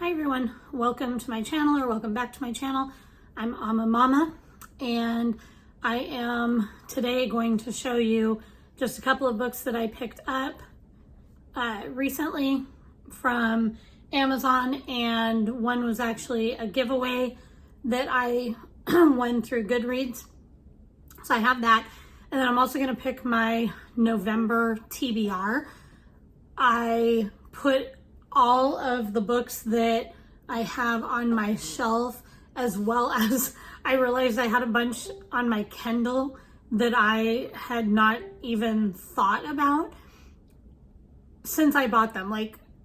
Hi everyone, welcome to my channel or welcome back to my channel. I'm Amma Mama and I am today going to show you just a couple of books that I picked up recently from Amazon, and one was actually a giveaway that I won through Goodreads. So I have that, and then I'm also going to pick my November TBR. I put all of the books that I have on my shelf, as well as I realized I had a bunch on my Kindle that I had not even thought about since I bought them,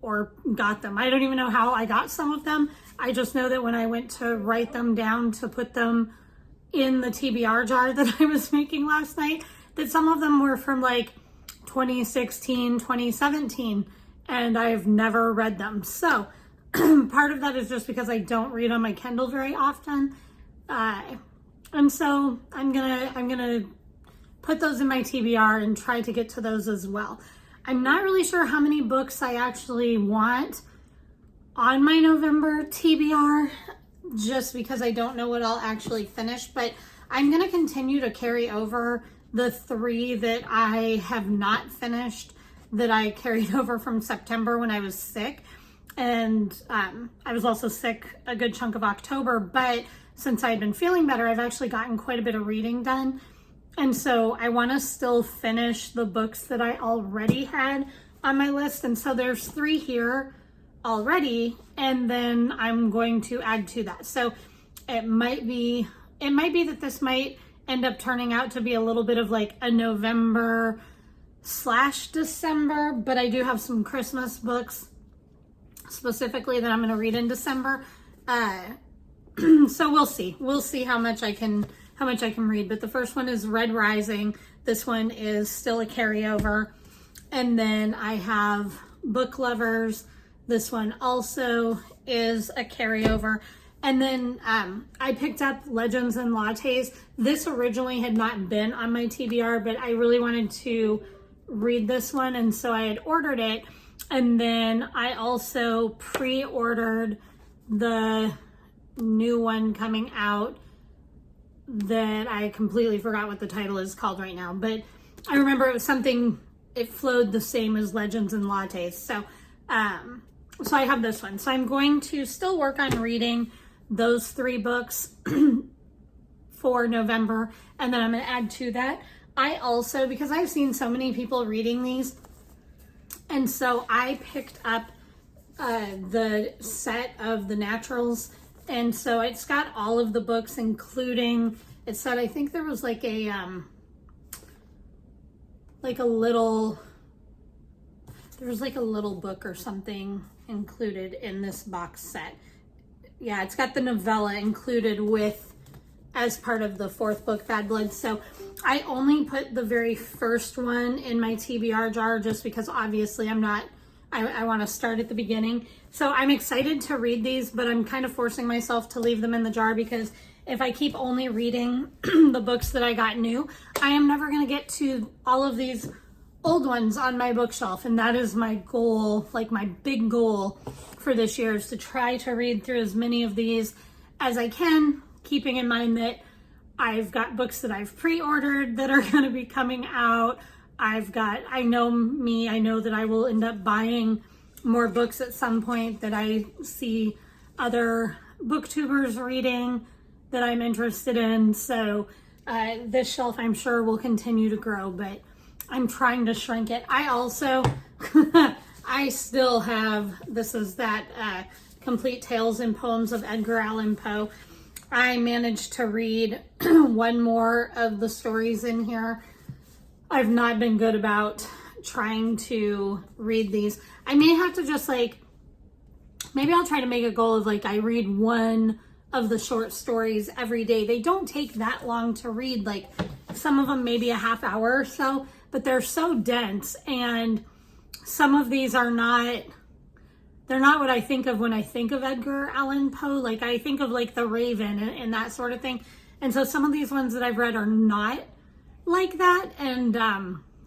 or got them. I don't even know how I got some of them. I just know that when I went to write them down to put them in the TBR jar that I was making last night, that some of them were from 2016, 2017. And I've never read them. So part of that is just because I don't read on my Kindle very often. And so I'm gonna put those in my TBR and try to get to those as well. I'm not really sure how many books I actually want on my November TBR, just because I don't know what I'll actually finish, but I'm gonna continue to carry over the 3 that I have not finished, that I carried over from September when I was sick. And I was also sick a good chunk of October, but since I'd been feeling better, I've actually gotten quite a bit of reading done. And so I want to still finish the books that I already had on my list. And so there's 3 here already, and then I'm going to add to that. So it might be that this might end up turning out to be a little bit of a November / December, but I do have some Christmas books specifically that I'm going to read in December. So we'll see how much I can read. But the first one is Red Rising. This one is still a carryover. And then I have Book Lovers. This one also is a carryover. And then I picked up Legends and Lattes. This originally had not been on my TBR, but I really wanted to read this one, and so I had ordered it. And then I also pre-ordered the new one coming out that I completely forgot what the title is called right now, but I remember it was something, it flowed the same as Legends and Lattes. So so I have this one. So I'm going to still work on reading those 3 books for November, and then I'm going to add to that. I also, because I've seen so many people reading these, and so I picked up the set of the Naturals, and so it's got all of the books, including, it said, I think there was a little, there was a little book or something included in this box set. Yeah, it's got the novella included as part of the 4th book, Bad Blood. So I only put the very first one in my TBR jar, just because obviously I want to start at the beginning. So I'm excited to read these, but I'm kind of forcing myself to leave them in the jar, because if I keep only reading the books that I got new, I am never going to get to all of these old ones on my bookshelf. And that is my goal, my big goal for this year, is to try to read through as many of these as I can, keeping in mind that I've got books that I've pre-ordered that are going to be coming out. I know that I will end up buying more books at some point that I see other booktubers reading that I'm interested in. So this shelf, I'm sure, will continue to grow, but I'm trying to shrink it. I also, I still have, this is that Complete Tales and Poems of Edgar Allan Poe. I managed to read one more of the stories in here. I've not been good about trying to read these. I may have to just maybe I'll try to make a goal of I read one of the short stories every day. They don't take that long to read. Some of them maybe a half hour or so, but they're so dense, and some of these are not, they're not what I think of when I think of Edgar Allan Poe. I think of The Raven and that sort of thing. And so some of these ones that I've read are not like that. And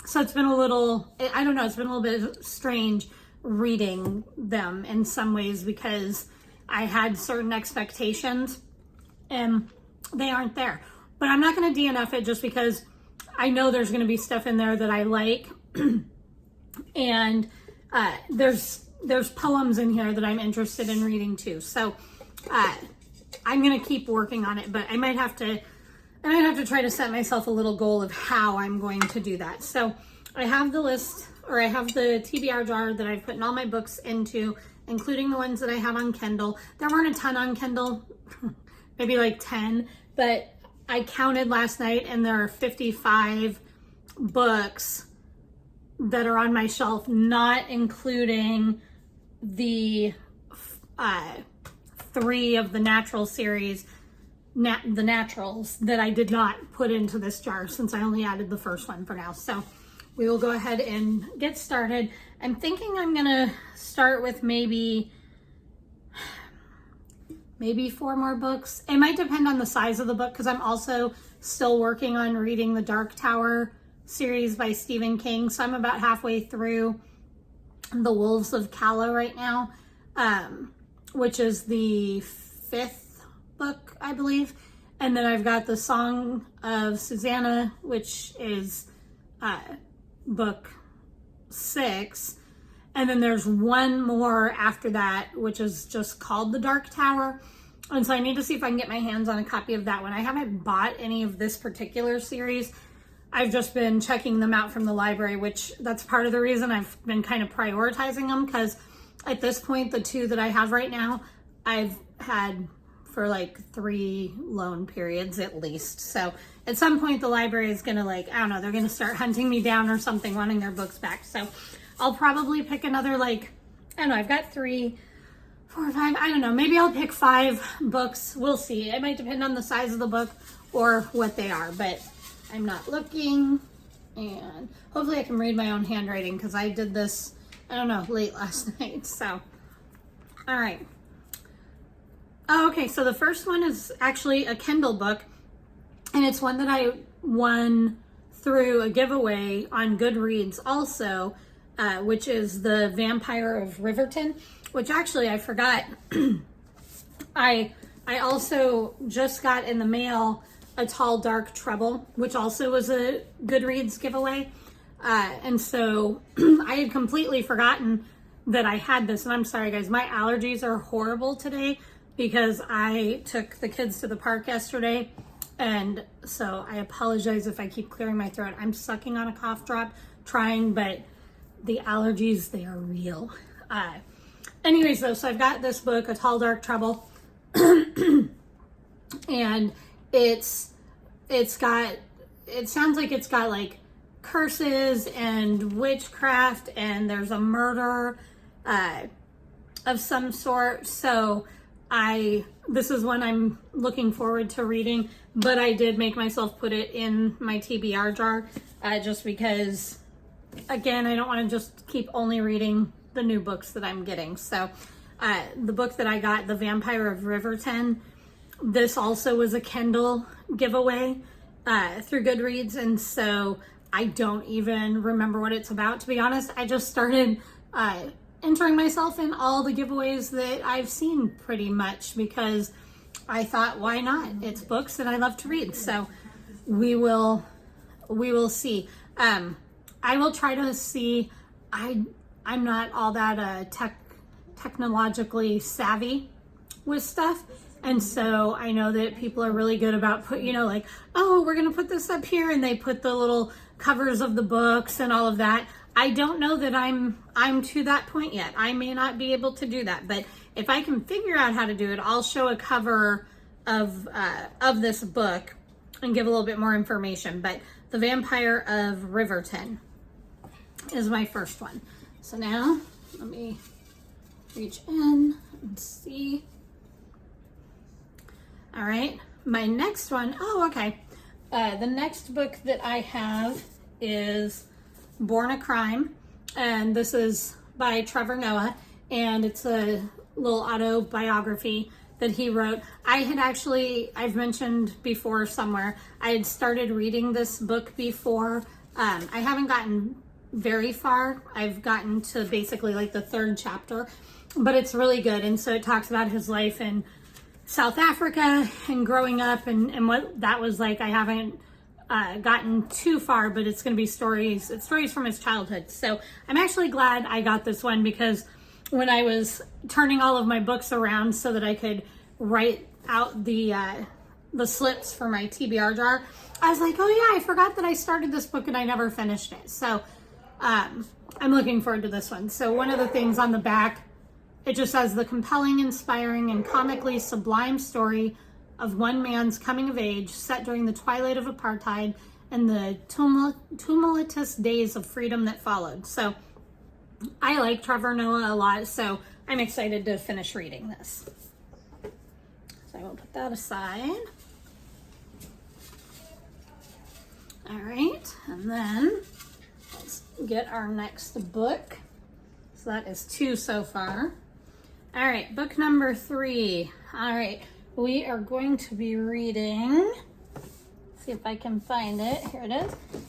so it's been a little, I don't know, it's been a little bit strange reading them in some ways because I had certain expectations and they aren't there. But I'm not going to DNF it just because I know there's going to be stuff in there that I like. And there's poems in here that I'm interested in reading too. So I'm going to keep working on it, but I might have to try to set myself a little goal of how I'm going to do that. So I have the list, or I have the TBR jar that I've put all my books into, including the ones that I have on Kindle. There weren't a ton on Kindle, maybe like 10, but I counted last night and there are 55 books that are on my shelf, not including the 3 of the natural series, the naturals that I did not put into this jar since I only added the first one for now. So we will go ahead and get started. I'm thinking I'm gonna start with maybe 4 more books. It might depend on the size of the book because I'm also still working on reading the Dark Tower series by Stephen King. So I'm about halfway through The Wolves of Calla right now, which is the 5th book, I believe. And then I've got The Song of Susanna, which is book 6. And then there's one more after that, which is just called The Dark Tower. And so I need to see if I can get my hands on a copy of that one. I haven't bought any of this particular series. I've just been checking them out from the library, which that's part of the reason I've been kind of prioritizing them, because at this point, the 2 that I have right now, I've had for like 3 loan periods at least. So at some point the library is gonna, like, I don't know, they're gonna start hunting me down or something, wanting their books back. So I'll probably pick another, like, I don't know, I've got 3, 4, 5, I don't know, maybe I'll pick 5 books. We'll see. It might depend on the size of the book or what they are, but I'm not looking, and hopefully I can read my own handwriting because I did this, I don't know, late last night. So, all right. Oh, okay, so the first one is actually a Kindle book, and it's one that I won through a giveaway on Goodreads also, which is The Vampire of Riverton, which actually I forgot. I also just got in the mail A Tall Dark Trouble, which also was a Goodreads giveaway. And so I had completely forgotten that I had this. And I'm sorry, guys, my allergies are horrible today because I took the kids to the park yesterday. And so I apologize if I keep clearing my throat. I'm sucking on a cough drop, trying, but the allergies, they are real. Anyways, though, so I've got this book, A Tall Dark Trouble. And it sounds like it's got like curses and witchcraft, and there's a murder of some sort. So this is one I'm looking forward to reading, but I did make myself put it in my TBR jar just because, again, I don't want to just keep only reading the new books that I'm getting. So the book that I got, The Vampire of Riverton, this also was a Kindle giveaway through Goodreads, and so I don't even remember what it's about, to be honest. I just started entering myself in all the giveaways that I've seen pretty much because I thought, why not? It's books that I love to read. So we will see. I will try to see. I'm not all that technologically savvy with stuff. And so I know that people are really good about like, oh, we're going to put this up here. And they put the little covers of the books and all of that. I don't know that I'm to that point yet. I may not be able to do that, but if I can figure out how to do it, I'll show a cover of this book and give a little bit more information. But The Vampire of Riverton is my first one. So now let me reach in and see. All right, my next one, oh, okay. The next book that I have is Born a Crime, and this is by Trevor Noah, and it's a little autobiography that he wrote. I've mentioned before somewhere, I had started reading this book before. I haven't gotten very far. I've gotten to basically like the 3rd chapter, but it's really good. And so it talks about his life in South Africa and growing up and what that was like. I haven't gotten too far, but it's going to be stories. It's stories from his childhood. So I'm actually glad I got this one, because when I was turning all of my books around so that I could write out the slips for my TBR jar, I was like, oh yeah, I forgot that I started this book and I never finished it. So I'm looking forward to this one. So one of the things on the back, it just says, the compelling, inspiring, and comically sublime story of one man's coming of age set during the twilight of apartheid and the tumultuous days of freedom that followed. So I like Trevor Noah a lot, so I'm excited to finish reading this. So I will put that aside. All right, and then let's get our next book. So that is 2 so far. All right, book number 3. All right, we are going to be reading, see if I can find it. Here it is. I'm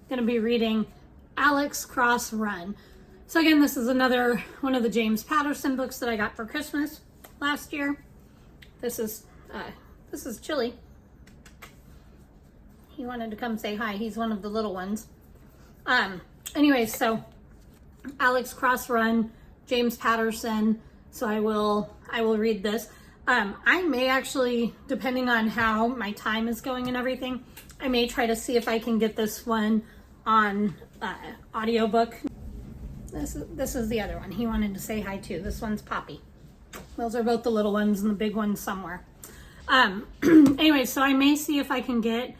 going to be reading Alex Cross Run. So again, this is another one of the James Patterson books that I got for Christmas last year. This is Chili. He wanted to come say hi. He's one of the little ones. Anyway, so Alex Cross Run, James Patterson. So I will read this. I may actually, depending on how my time is going and everything, I may try to see if I can get this one on audiobook. This is the other one. He wanted to say hi too. This one's Poppy. Those are both the little ones and the big one's somewhere. Anyway, so I may see if I can get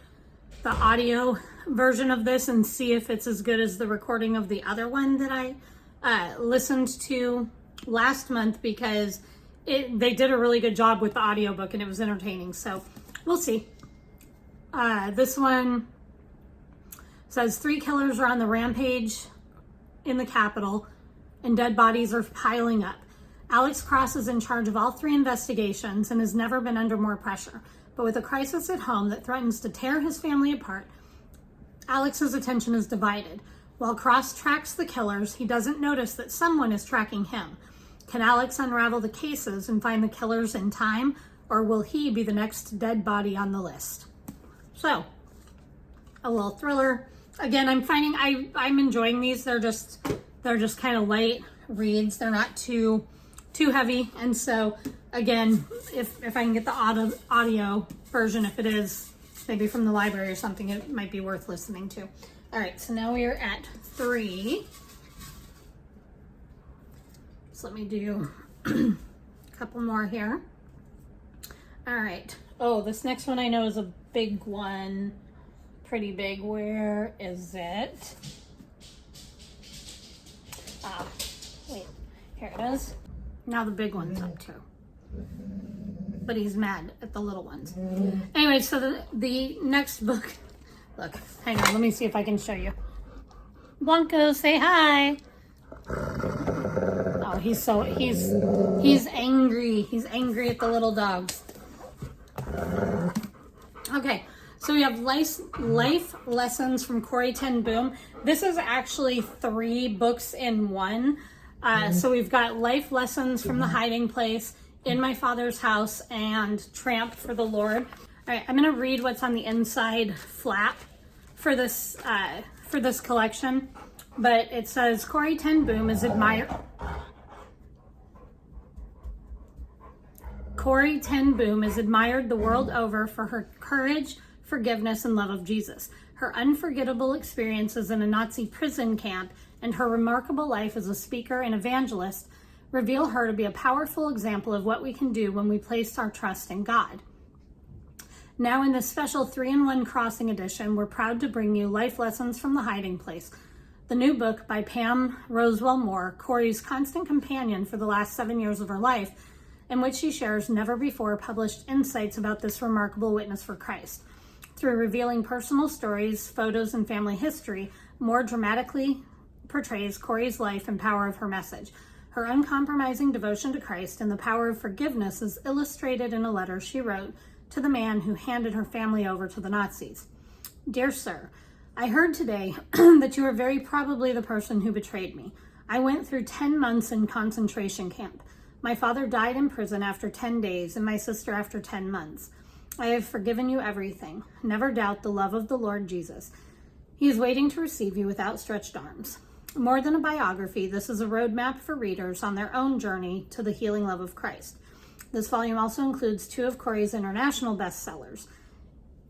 the audio version of this and see if it's as good as the recording of the other one that I listened to last month, because they did a really good job with the audiobook and it was entertaining. So we'll see. This one says 3 killers are on the rampage in the Capitol and dead bodies are piling up. Alex Cross is in charge of all 3 investigations and has never been under more pressure. But with a crisis at home that threatens to tear his family apart, Alex's attention is divided. While Cross tracks the killers, he doesn't notice that someone is tracking him. Can Alex unravel the cases and find the killers in time, or will he be the next dead body on the list? So, a little thriller. Again, I'm finding I'm enjoying these. They're just kind of light reads. They're not too heavy. And so again, if I can get the audio version, if it is maybe from the library or something, it might be worth listening to. All right, so now we are at 3. So let me do a couple more here. All right. Oh, this next one I know is a big one. Pretty big. Where is it? Wait, here it is. Now the big one's up too. But he's mad at the little ones. Anyway, so the next book, look, hang on, let me see if I can show you. Blanco, say hi. Oh, he's angry. He's angry at the little dogs. Okay, so we have life lessons from Corrie ten Boom. This is actually 3 books in one. So we've got life lessons from the hiding place, In My Father's House, and Tramp for the Lord. All right, I'm going to read what's on the inside flap for this collection. But it says Corrie ten Boom is admired. Corrie ten Boom is admired the world over for her courage, forgiveness, and love of Jesus. Her unforgettable experiences in a Nazi prison camp and her remarkable life as a speaker and evangelist reveal her to be a powerful example of what we can do when we place our trust in God. Now in this special 3-in-1 Crossing edition, we're proud to bring you Life Lessons from the Hiding Place, the new book by Pam Rosewell Moore, Corrie's constant companion for the last 7 years of her life, in which she shares never before published insights about this remarkable witness for Christ. Through revealing personal stories, photos, and family history, Moore dramatically portrays Corrie's life and power of her message. Her uncompromising devotion to Christ and the power of forgiveness is illustrated in a letter she wrote to the man who handed her family over to the Nazis. Dear Sir, I heard today that you are very probably the person who betrayed me. I went through 10 months in concentration camp. My father died in prison after 10 days and my sister after 10 months. I have forgiven you everything. Never doubt the love of the Lord Jesus. He is waiting to receive you with outstretched arms. More than a biography, this is a roadmap for readers on their own journey to the healing love of Christ. This volume also includes 2 of Corey's international bestsellers.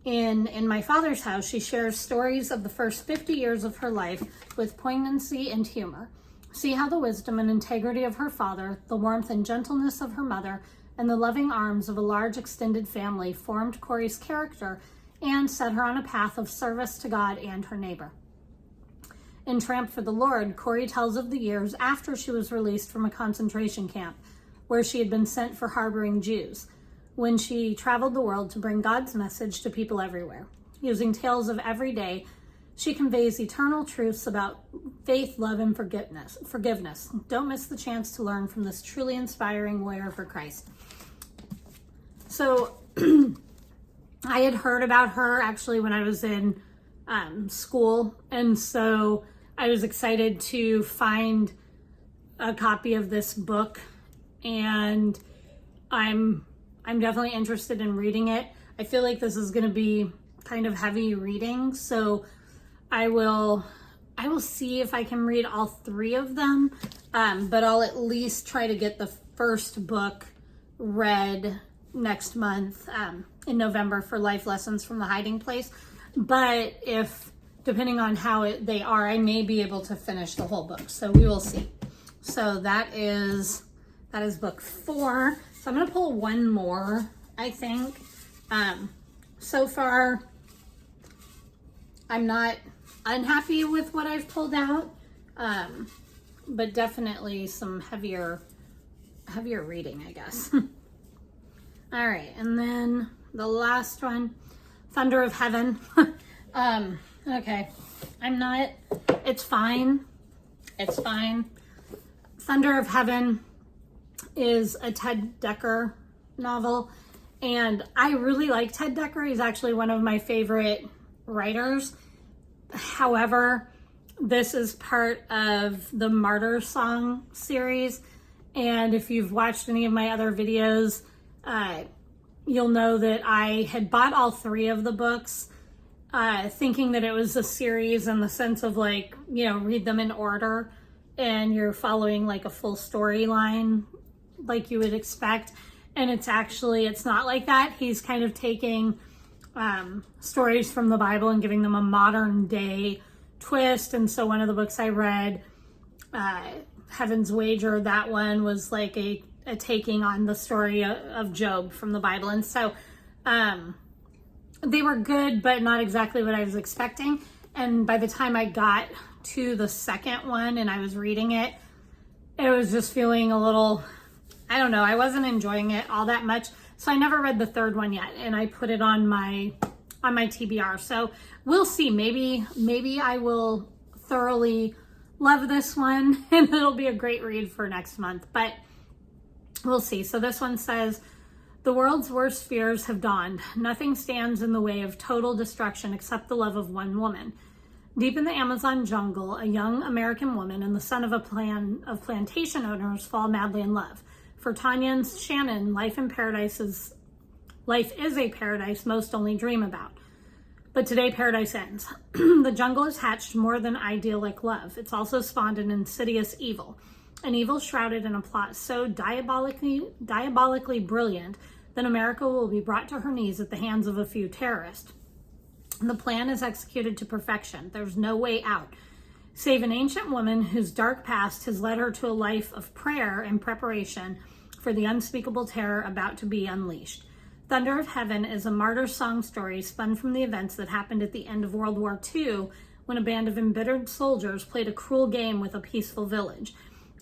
In My Father's House, she shares stories of the first 50 years of her life with poignancy and humor. See how the wisdom and integrity of her father, the warmth and gentleness of her mother, and the loving arms of a large extended family formed Corey's character and set her on a path of service to God and her neighbor. In Tramp for the Lord, Corey tells of the years after she was released from a concentration camp, where she had been sent for harboring Jews, when she traveled the world to bring God's message to people everywhere. Using tales of every day, she conveys eternal truths about faith, love, and forgiveness. Don't miss the chance to learn from this truly inspiring warrior for Christ. So I had heard about her actually when I was in school, and so I was excited to find a copy of this book, and I'm definitely interested in reading it. I feel like this is going to be kind of heavy reading, so I will see if I can read all 3 of them, but I'll at least try to get the first book read next month in November for Life Lessons from the Hiding Place. But if, depending on how they are, I may be able to finish the whole book, so we will see. So that is book 4. So I'm going to pull one more, I think. So far, I'm not unhappy with what I've pulled out, but definitely some heavier reading, I guess. All right, and then the last one, Thunder of Heaven. Okay, it's fine. Thunder of Heaven is a Ted Dekker novel, and I really like Ted Dekker. He's actually one of my favorite writers. However, this is part of the Martyr Song series, and if you've watched any of my other videos, you'll know that I had bought all 3 of the books, thinking that it was a series in the sense of read them in order and you're following like a full storyline like you would expect. And it's not like that. He's kind of taking stories from the Bible and giving them a modern day twist. And so one of the books I read, Heaven's Wager, that one was like a taking on the story of Job from the Bible. And so they were good, but not exactly what I was expecting. And by the time I got to the second one and I was reading it, it was just feeling a little, I don't know, I wasn't enjoying it all that much. So I never read the third one yet, and I put it on my TBR. So we'll see. Maybe I will thoroughly love this one and it'll be a great read for next month, but we'll see. So this one says, the world's worst fears have dawned. Nothing stands in the way of total destruction except the love of one woman. Deep in the Amazon jungle, a young American woman and the son of a plantation owners fall madly in love. For Tanya and Shannon, life is a paradise most only dream about. But today paradise ends. The jungle has hatched more than idyllic love. It's also spawned an insidious evil. An evil shrouded in a plot so diabolically brilliant that America will be brought to her knees at the hands of a few terrorists. The plan is executed to perfection. There's no way out, save an ancient woman whose dark past has led her to a life of prayer and preparation for the unspeakable terror about to be unleashed. Thunder of Heaven is a martyr song story spun from the events that happened at the end of World War II, when a band of embittered soldiers played a cruel game with a peaceful village.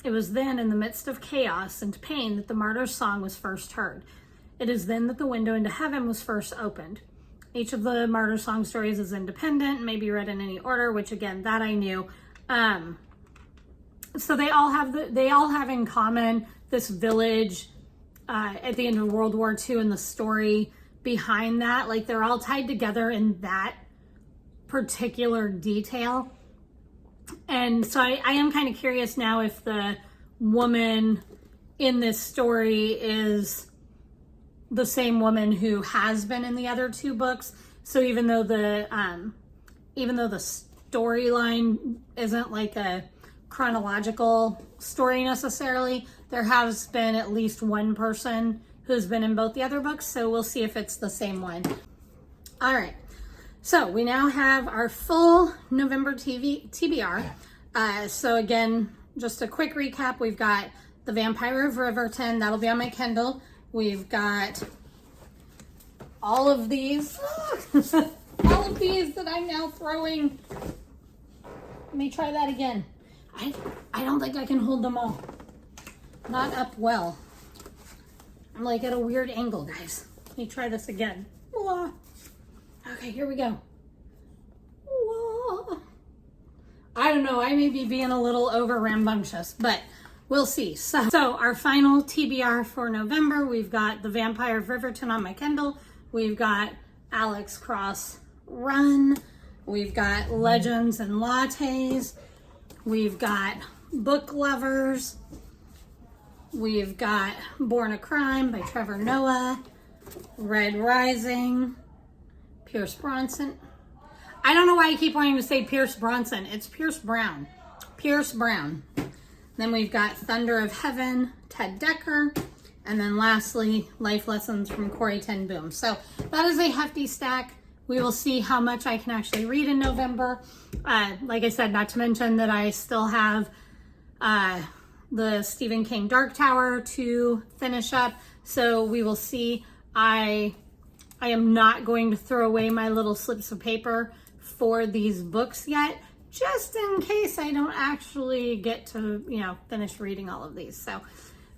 It was then, in the midst of chaos and pain, that the martyr's song was first heard. It is then that the window into heaven was first opened. Each of the martyr song stories is independent, may be read in any order, which again, that I knew. So they all have in common this village at the end of World War II and the story behind that. Like, they're all tied together in that particular detail. And so I am kind of curious now if the woman in this story is the same woman who has been in the other two books. So even though the storyline isn't like a chronological story necessarily, there has been at least one person who's been in both the other books. So we'll see if it's the same one. All right. So we now have our full November TBR. So again, just a quick recap. We've got The Vampire of Riverton. That'll be on my Kindle. We've got all of these. All of these that I'm now throwing. Let me try that again. I don't think I can hold them all. Not up well. I'm like at a weird angle, guys. Let me try this again. Whoa. Okay, here we go. Whoa. I don't know. I may be being a little over rambunctious, but we'll see. So our final TBR for November, we've got The Vampire of Riverton on my Kindle. We've got Alex Cross Run. We've got Legends and Lattes. We've got Book Lovers. We've got Born a Crime by Trevor Noah. Red Rising. Pierce Bronson. I don't know why I keep wanting to say Pierce Bronson. It's Pierce Brown. Pierce Brown. Then we've got Thunder of Heaven, Ted Dekker. And then lastly, Life Lessons from Corrie ten Boom. So that is a hefty stack. We will see how much I can actually read in November. Like I said, not to mention that I still have the Stephen King Dark Tower to finish up. So we will see. I am not going to throw away my little slips of paper for these books yet, just in case I don't actually get to, finish reading all of these. So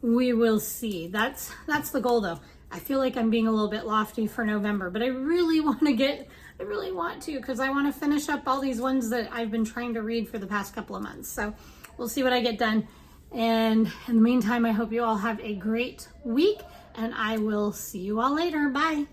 we will see. That's the goal though. I feel like I'm being a little bit lofty for November, but I really want to because I want to finish up all these ones that I've been trying to read for the past couple of months. So we'll see what I get done. And in the meantime, I hope you all have a great week, and I will see you all later. Bye.